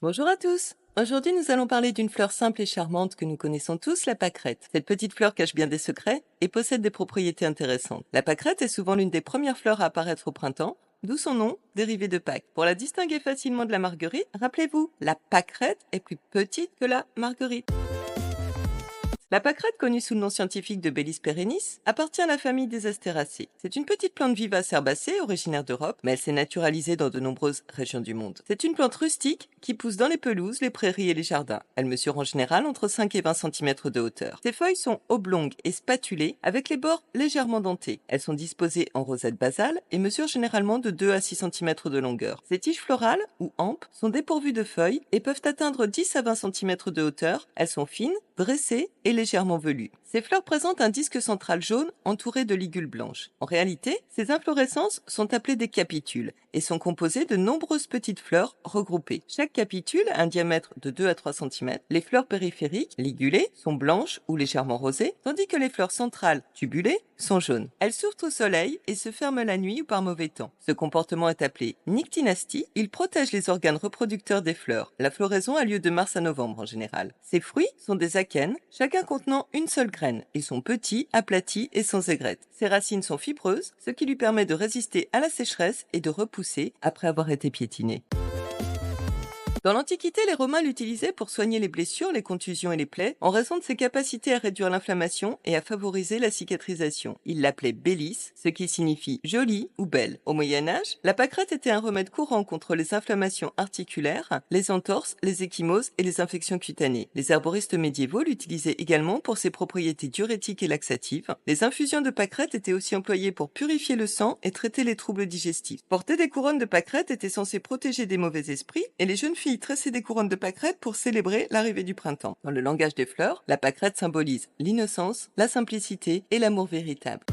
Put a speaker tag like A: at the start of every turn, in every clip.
A: Bonjour à tous. Aujourd'hui, nous allons parler d'une fleur simple et charmante que nous connaissons tous, la pâquerette. Cette petite fleur cache bien des secrets et possède des propriétés intéressantes. La pâquerette est souvent l'une des premières fleurs à apparaître au printemps, d'où son nom, dérivé de Pâques. Pour la distinguer facilement de la marguerite, rappelez-vous, la pâquerette est plus petite que la marguerite. La pâquerette, connue sous le nom scientifique de Bellis perennis, appartient à la famille des Astéracées. C'est une petite plante vivace herbacée originaire d'Europe, mais elle s'est naturalisée dans de nombreuses régions du monde. C'est une plante rustique qui pousse dans les pelouses, les prairies et les jardins. Elle mesure en général entre 5 et 20 cm de hauteur. Ses feuilles sont oblongues et spatulées, avec les bords légèrement dentés. Elles sont disposées en rosette basale et mesurent généralement de 2 à 6 cm de longueur. Ces tiges florales, ou hampes, sont dépourvues de feuilles et peuvent atteindre 10 à 20 cm de hauteur. Elles sont fines, dressées et légèrement velues. Ces fleurs présentent un disque central jaune entouré de ligules blanches. En réalité, ces inflorescences sont appelées des capitules et sont composées de nombreuses petites fleurs regroupées. Chaque capitule a un diamètre de 2 à 3 cm. Les fleurs périphériques, ligulées, sont blanches ou légèrement rosées, tandis que les fleurs centrales, tubulées, sont jaunes. Elles s'ouvrent au soleil et se ferment la nuit ou par mauvais temps. Ce comportement est appelé nyctinastie. Il protège les organes reproducteurs des fleurs. La floraison a lieu de mars à novembre en général. Ces fruits sont des akènes, chacun contenant une seule graine. Ils sont petits, aplatis et sans aigrettes. Ses racines sont fibreuses, ce qui lui permet de résister à la sécheresse et de repousser après avoir été piétinées. Dans l'Antiquité, les Romains l'utilisaient pour soigner les blessures, les contusions et les plaies, en raison de ses capacités à réduire l'inflammation et à favoriser la cicatrisation. Ils l'appelaient bellis, ce qui signifie jolie ou belle. Au Moyen-Âge, la pâquerette était un remède courant contre les inflammations articulaires, les entorses, les ecchymoses et les infections cutanées. Les herboristes médiévaux l'utilisaient également pour ses propriétés diurétiques et laxatives. Les infusions de pâquerette étaient aussi employées pour purifier le sang et traiter les troubles digestifs. Porter des couronnes de pâquerette était censé protéger des mauvais esprits, et les jeunes filles tresser des couronnes de pâquerette pour célébrer l'arrivée du printemps. Dans le langage des fleurs, la pâquerette symbolise l'innocence, la simplicité et l'amour véritable.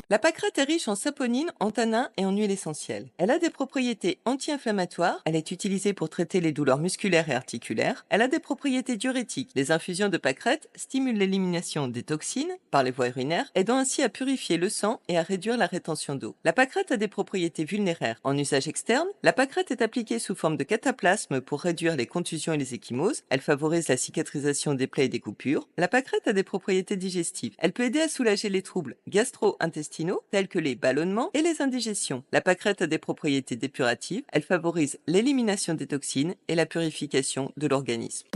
A: La pâquerette est riche en saponine, en tanins et en huile essentielle. Elle a des propriétés anti-inflammatoires, elle est utilisée pour traiter les douleurs musculaires et articulaires, elle a des propriétés diurétiques. Les infusions de pâquerette stimulent l'élimination des toxines par les voies urinaires, aidant ainsi à purifier le sang et à réduire la rétention d'eau. La pâquerette a des propriétés vulnéraires. En usage externe, la pâquerette est appliquée sous forme de cataplasme pour réduire les contusions et les ecchymoses, elle favorise la cicatrisation des plaies et des coupures. La pâquerette a des propriétés digestives. Elle peut aider à soulager les troubles gastro-intestinaux tels que les ballonnements et les indigestions. La pâquerette a des propriétés dépuratives, elle favorise l'élimination des toxines et la purification de l'organisme.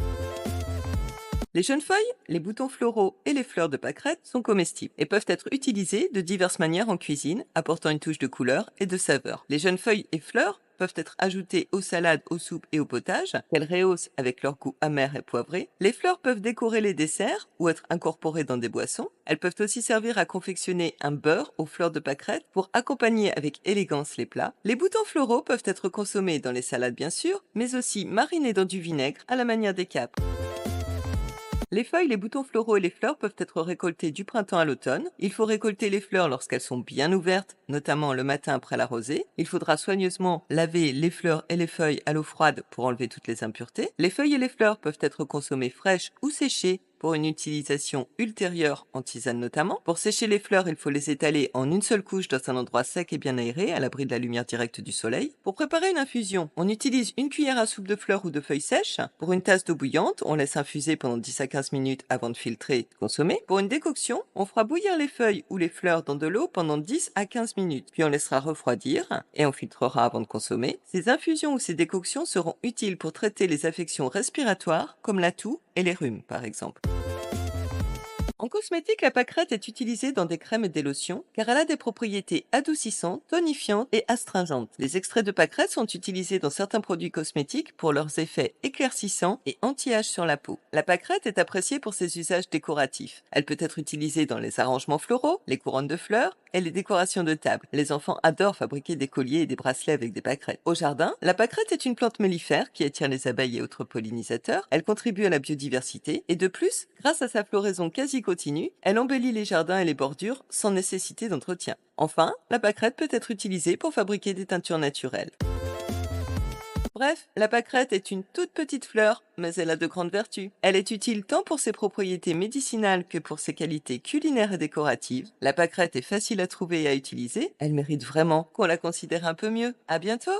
A: Les jeunes feuilles, les boutons floraux et les fleurs de pâquerette sont comestibles et peuvent être utilisés de diverses manières en cuisine, apportant une touche de couleur et de saveur. Les jeunes feuilles et fleurs peuvent être ajoutées aux salades, aux soupes et au potage, qu'elles rehaussent avec leur goût amer et poivré. Les fleurs peuvent décorer les desserts ou être incorporées dans des boissons. Elles peuvent aussi servir à confectionner un beurre aux fleurs de pâquerette pour accompagner avec élégance les plats. Les boutons floraux peuvent être consommés dans les salades bien sûr, mais aussi marinés dans du vinaigre à la manière des capres. Les feuilles, les boutons floraux et les fleurs peuvent être récoltés du printemps à l'automne. Il faut récolter les fleurs lorsqu'elles sont bien ouvertes, notamment le matin après la rosée. Il faudra soigneusement laver les fleurs et les feuilles à l'eau froide pour enlever toutes les impuretés. Les feuilles et les fleurs peuvent être consommées fraîches ou séchées pour une utilisation ultérieure en tisane notamment. Pour sécher les fleurs, il faut les étaler en une seule couche dans un endroit sec et bien aéré, à l'abri de la lumière directe du soleil. Pour préparer une infusion, on utilise une cuillère à soupe de fleurs ou de feuilles sèches. Pour une tasse d'eau bouillante, on laisse infuser pendant 10 à 15 minutes avant de filtrer et de consommer. Pour une décoction, on fera bouillir les feuilles ou les fleurs dans de l'eau pendant 10 à 15 minutes, puis on laissera refroidir et on filtrera avant de consommer. Ces infusions ou ces décoctions seront utiles pour traiter les affections respiratoires comme la toux et les rhumes par exemple. En cosmétique, la pâquerette est utilisée dans des crèmes et des lotions car elle a des propriétés adoucissantes, tonifiantes et astringentes. Les extraits de pâquerette sont utilisés dans certains produits cosmétiques pour leurs effets éclaircissants et anti-âge sur la peau. La pâquerette est appréciée pour ses usages décoratifs. Elle peut être utilisée dans les arrangements floraux, les couronnes de fleurs et les décorations de table. Les enfants adorent fabriquer des colliers et des bracelets avec des pâquerettes. Au jardin, la pâquerette est une plante mellifère qui attire les abeilles et autres pollinisateurs. Elle contribue à la biodiversité et de plus, grâce à sa floraison quasi continue, elle embellit les jardins et les bordures sans nécessité d'entretien. Enfin, la pâquerette peut être utilisée pour fabriquer des teintures naturelles. Bref, la pâquerette est une toute petite fleur, mais elle a de grandes vertus. Elle est utile tant pour ses propriétés médicinales que pour ses qualités culinaires et décoratives. La pâquerette est facile à trouver et à utiliser. Elle mérite vraiment qu'on la considère un peu mieux. À bientôt!